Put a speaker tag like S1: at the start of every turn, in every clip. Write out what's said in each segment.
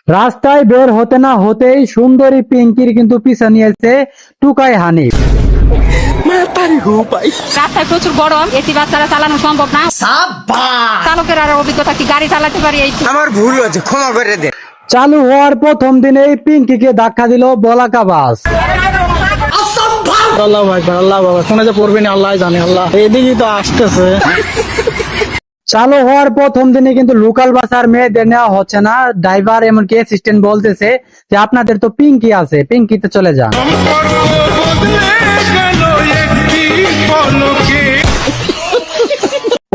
S1: রাস্তায় বের হতে না হতেই সুন্দরী পিঙ্কির কিন্তু পিছনে নিয়েছে টুকাই হানিফ।
S2: রাস্তায় প্রচুর গরম, এসি বাস ছাড়া চালানো সম্ভব না। চালকের আর অভিজ্ঞতা কি গাড়ি চালাতে পারি এই
S3: আমার ভুল হয়েছে, ক্ষমা করে দে।
S1: চালু হওয়ার প্রথম দিনেই পিঙ্কিকে ধাক্কা দিল বলাকা বাস।
S4: আল্লাহ ভাই আল্লাহ বাবা শোনা যে পড়বে না আল্লাহ জানে, আল্লাহ এদিকে তো আসতেছে।
S1: চালু হওয়ার প্রথম দিনে কিন্তু লোকাল বাস আর মেয়েদের নেওয়া হচ্ছে না। ড্রাইভার এমনকি অ্যাসিস্ট্যান্ট বলতেছে যে আপনাদের তো পিঙ্কি আছে, পিঙ্কিতে চলে যান।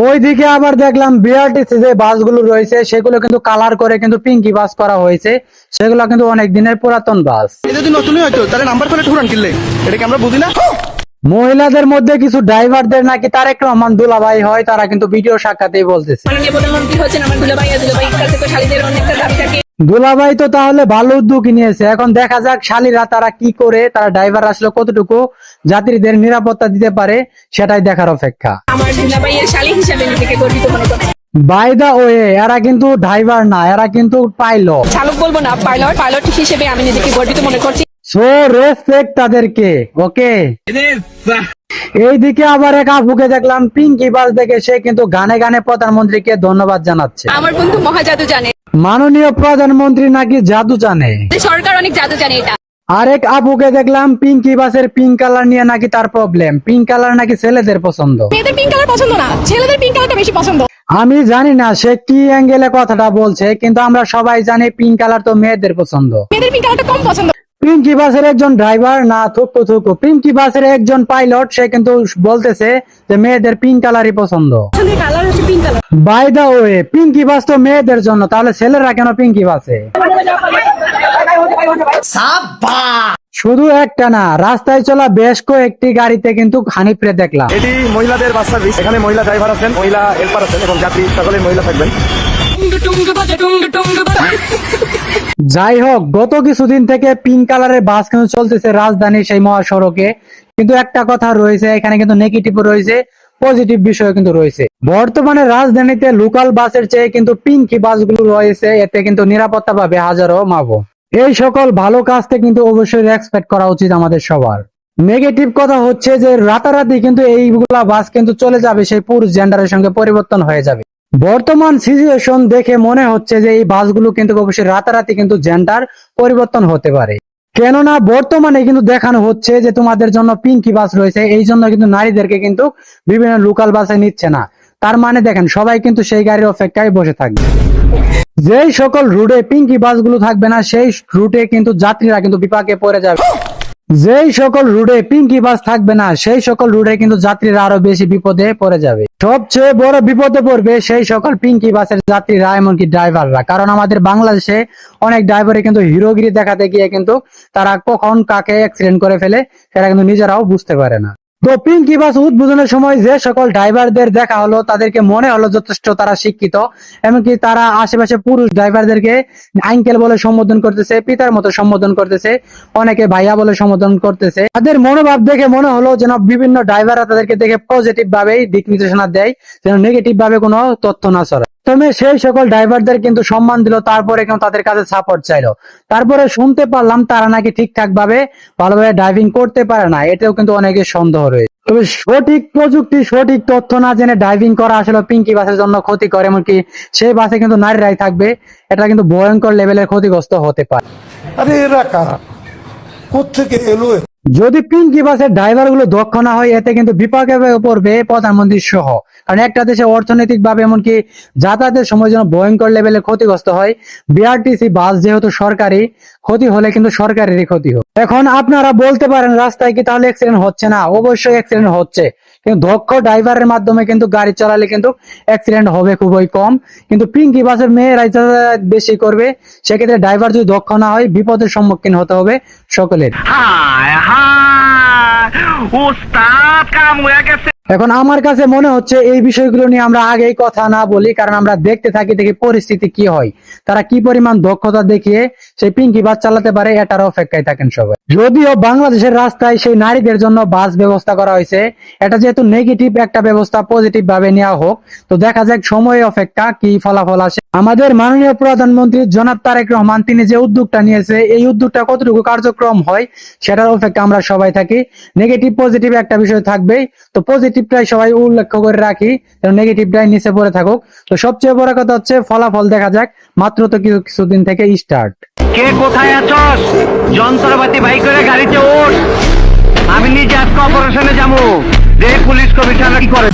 S1: ওইদিকে আবার দেখলাম বিআরটিসি যে বাসগুলো রয়েছে সেগুলো কিন্তু কালার করে কিন্তু পিঙ্কি বাস করা হয়েছে। সেগুলো কিন্তু অনেক দিনের পুরাতন বাস।
S4: এটা যদি নতুনই হয়তো তাহলে নাম্বার প্লেট ঠুরান কিনলে, এটা কি আমরা বুঝি না?
S1: মহিলাদের মধ্যে কিছু ড্রাইভারদের নাকি তারেক রহমান দুলাভাই হয়, তারা কিন্তু ভিডিও সাক্ষাতেই বলতেছে
S2: মাননীয় প্রধানমন্ত্রী হচ্ছেন আমার দুলাভাই, আর দুলাভাইয়ের কাছে তো শালীদের অনেকটা দাবি থাকে।
S1: দুলাভাই তো তাহলে ভালো উদ্যোগ নিয়েছে। এখন দেখা যাক শালীরা তারা কি করে, তারা ড্রাইভার আসলে কতটুকু যাত্রীদের নিরাপত্তা দিতে পারে সেটাই দেখার অপেক্ষা।
S2: আমার দুলাভাইয়ের শালী হিসেবে নিজেকে গর্বিত মনে করি।
S1: বাই দা ওয়ে, এরা কিন্তু ড্রাইভার না, এরা কিন্তু পাইলট।
S2: চালক বলবো না, পাইলট হিসেবে আমি নিজেকে গর্বিত মনে করছি।
S1: সো রেসপেক্ট তাদেরকে, ওকে। এইদিকে আবার এক আপুকে দেখলাম পিঙ্কি বাস দেখে সে কিন্তু গানে গানে প্রধানমন্ত্রীকে ধন্যবাদ জানাচ্ছে।
S2: আমার বন্ধু মহাজাদু জানে,
S1: মাননীয় প্রধানমন্ত্রী নাকি জাদু জানে।
S2: সরকার অনেক জাদু জানে এটা।
S1: আরেক আপুকে দেখলাম পিঙ্কি বাসের পিঙ্ক কালার নিয়ে নাকি তার প্রবলেম। পিঙ্ক কালার নাকি ছেলেদের পছন্দ।
S2: মেয়েদের পিঙ্ক কালার পছন্দ না, ছেলেদের পিঙ্ক কালারটা বেশি পছন্দ।
S1: আমি জানি না সে কি অ্যাঙ্গেলে কথাটা বলছে, কিন্তু আমরা সবাই জানি পিঙ্ক কালার তো মেয়েদের পছন্দ।
S2: মেয়েদের পিঙ্ক কালারটা কম পছন্দ।
S1: পিঙ্কি বাসের একজন ড্রাইভার না থুকু থুকু পিঙ্কি বাসের একজন পাইলট, সে কিন্তু বলতেছে যে মেয়েদের পিঙ্ক কালারই পছন্দ।
S2: কালার হচ্ছে pink colour.
S1: By the way, পিঙ্কি বাস তো মেয়েদের জন্য, তাহলে ছেলেরা কেন পিঙ্কি বাসে? শুধু একটা না, রাস্তায় চলা বেশ কয়েকটি গাড়িতে কিন্তু হানিফরে দেখলাম।
S4: এটি মহিলাদের বাস সার্ভিস, এখানে মহিলা ড্রাইভার আছেন, মহিলা হেল্পার আছেন এবং যাত্রী সকলে মহিলা থাকবেন।
S1: যাই হোক, গত কিছুদিন থেকে পিঙ্ক কালারের বাস কিন্তু চলতেছে রাজধানীর সেই মহাসড়কে। কিন্তু একটা কথা রয়েছে, এখানে কিন্তু নেগেটিভ রয়েছে, পজিটিভ বিষয় কিন্তু রয়েছে। বর্তমানে রাজধানীতে লোকাল বাসের চেয়ে কিন্তু পিঙ্কি বাসগুলো রয়েছে, এতে কিন্তু নিরাপত্তা পাবে হাজারো মাবো। এই সকল ভালো কাজকে কিন্তু অবশ্যই রেসপেক্ট করা উচিত আমাদের সবার। নেগেটিভ কথা হচ্ছে যে রাতারাতি কিন্তু এইগুলা বাস কিন্তু চলে যাবে, সেই পুরুষ জেন্ডারের সঙ্গে পরিবর্তন হয়ে যাবে। বর্তমান সিচুয়েশন দেখে মনে হচ্ছে যে এই বাসগুলো কিন্তু অবশ্যই রাতারাতি কিন্তু জেন্ডার পরিবর্তন হতে পারে। কেননা বর্তমানে কিন্তু দেখানো হচ্ছে যে তোমাদের জন্য পিঙ্কি বাস রয়েছে, এই জন্য কিন্তু নারীদেরকে কিন্তু বিভিন্ন লোকাল বাসে নিচ্ছে না। তার মানে দেখেন সবাই কিন্তু সেই গাড়ির অপেক্ষায় বসে থাকবে। যেই সকল রুটে পিঙ্কি বাসগুলো থাকবে না সেই রুটে কিন্তু যাত্রীরা কিন্তু বিপাকে পড়ে যাবে। যেই সকল রুটে পিঙ্কি বাস থাকবে না সেই সকল রুটে কিন্তু যাত্রীরা আরো বেশি বিপদে পড়ে যাবে। সবচেয়ে বড় বিপদে পড়বে সেই সকল পিঙ্কি বাসের যাত্রীরা, এমনকি ড্রাইভাররা। কারণ আমাদের বাংলাদেশে অনেক ড্রাইভারে কিন্তু হিরোগিরি দেখাতে গিয়ে কিন্তু তারা কখন কাকে অ্যাক্সিডেন্ট করে ফেলে সেটা কিন্তু নিজেরাও বুঝতে পারে না। তো পিঙ্কি বাস উদ্বোধনের সময় যে সকল ড্রাইভারদের দেখা হলো তাদেরকে মনে হলো যথেষ্ট তারা শিক্ষিত, এমনকি তারা আশেপাশে পুরুষ ড্রাইভারদেরকে আঙ্কেল বলে সম্বোধন করতেছে, পিতার মতো সম্বোধন করতেছে, অনেকে ভাইয়া বলে সম্বোধন করতেছে। তাদের মনোভাব দেখে মনে হলো যেন বিভিন্ন ড্রাইভাররা তাদেরকে দেখে পজিটিভ ভাবেই দিক নির্দেশনা দেয়, যেন নেগেটিভ ভাবে কোনো তথ্য না ছড়ায়। প্রথমে সেই সকল ড্রাইভারদের কিন্তু সম্মান দিল, তারপরে কিন্তু তাদের কাছে সাপোর্ট চাইলো। তারপরে শুনতে পারলাম তারা নাকি ঠিকঠাক ভাবে ভালোভাবে ড্রাইভিং করতে পারে না, এটাও কিন্তু অনেকের সন্দেহ রয়েছে। তবে সঠিক প্রযুক্তি সঠিক তথ্য না জেনে ড্রাইভিং করা আসলে পিঙ্কি বাসের জন্য ক্ষতিকর, এমনকি সেই বাসে কিন্তু নারীরাই থাকবে, এটা কিন্তু ভয়ঙ্কর লেভেলের ক্ষতিগ্রস্ত হতে পারে।
S5: আরে এরা কারা, কোত্থেকে এলো?
S1: যদি পিঙ্কি বাসের ড্রাইভার গুলো দক্ষ না হয় এতে কিন্তু বিপাকে পড়বে প্রধানমন্ত্রী সহ। কারণ একটা দেশে অর্থনৈতিক ভাবে এমনকি যাতায়াতের সময় যেন ভয়ঙ্কর লেভেলে ক্ষতিগ্রস্ত হয়। বিআরটিসি বাস যেহেতু সরকারি, ক্ষতি হলে কিন্তু সরকারেরই ক্ষতি হয়। এখন আপনারা বলতে পারেন রাস্তায় কি তাহলে অ্যাক্সিডেন্ট হচ্ছে না? অবশ্যই অ্যাক্সিডেন্ট হচ্ছে, কিন্তু দক্ষ ড্রাইভারের মাধ্যমে কিন্তু গাড়ি চালালে কিন্তু অ্যাক্সিডেন্ট হবে খুবই কম। কিন্তু পিঙ্কি বাসের মেয়েরাই বেশি করবে, সেক্ষেত্রে ড্রাইভার যদি দক্ষ না হয় বিপদের সম্মুখীন হতে হবে সকলের।
S6: হায় হায় ওস্তাদ কাম হয়ে গেছে।
S1: এখন আমার কাছে মনে হচ্ছে এই বিষয়গুলো নিয়ে আমরা আগেই কথা না বলি, কারণ আমরা দেখতে থাকি দেখি পরিস্থিতি কি হয়, তারা কি পরিমাণ দক্ষতা দেখিয়ে সেই পিঙ্কি বাস চালাতে পারে, এটার অপেক্ষায় থাকেন সবাই। যদিও বাংলাদেশের রাস্তায় সেই নারীদের জন্য বাস ব্যবস্থা করা হয়েছে, এটা যেহেতু নেগেটিভ একটা ব্যবস্থা, পজিটিভ ভাবে নেওয়া হোক, তো দেখা যাক সময় অপেক্ষা কি ফলাফল আসে। আমাদের মাননীয় প্রধানমন্ত্রী জনাব তারেক রহমান তিনি যে উদ্যোগটা নিয়েছে, এই উদ্যোগটা কতটুকু কার্যক্রম হয় সেটার অপেক্ষা আমরা সবাই থাকি। নেগেটিভ পজিটিভ একটা বিষয় থাকবেই, তো পজিটিভটাই সবাই উল্লেখ করে রাখি, নেগেটিভটাই নিচে পড়ে থাকুক। তো সবচেয়ে বড় কথা হচ্ছে ফলাফল দেখা যাক, মাত্র তো কিছুদিন থেকে স্টার্ট।
S6: কে কোথায় আছস? যন্ত্রপাতি বাই করে গাড়িতে ওঠ। আমি নিজে আজকে অপারেশনে যাবো। দেখ পুলিশ কমিশনার কি করে।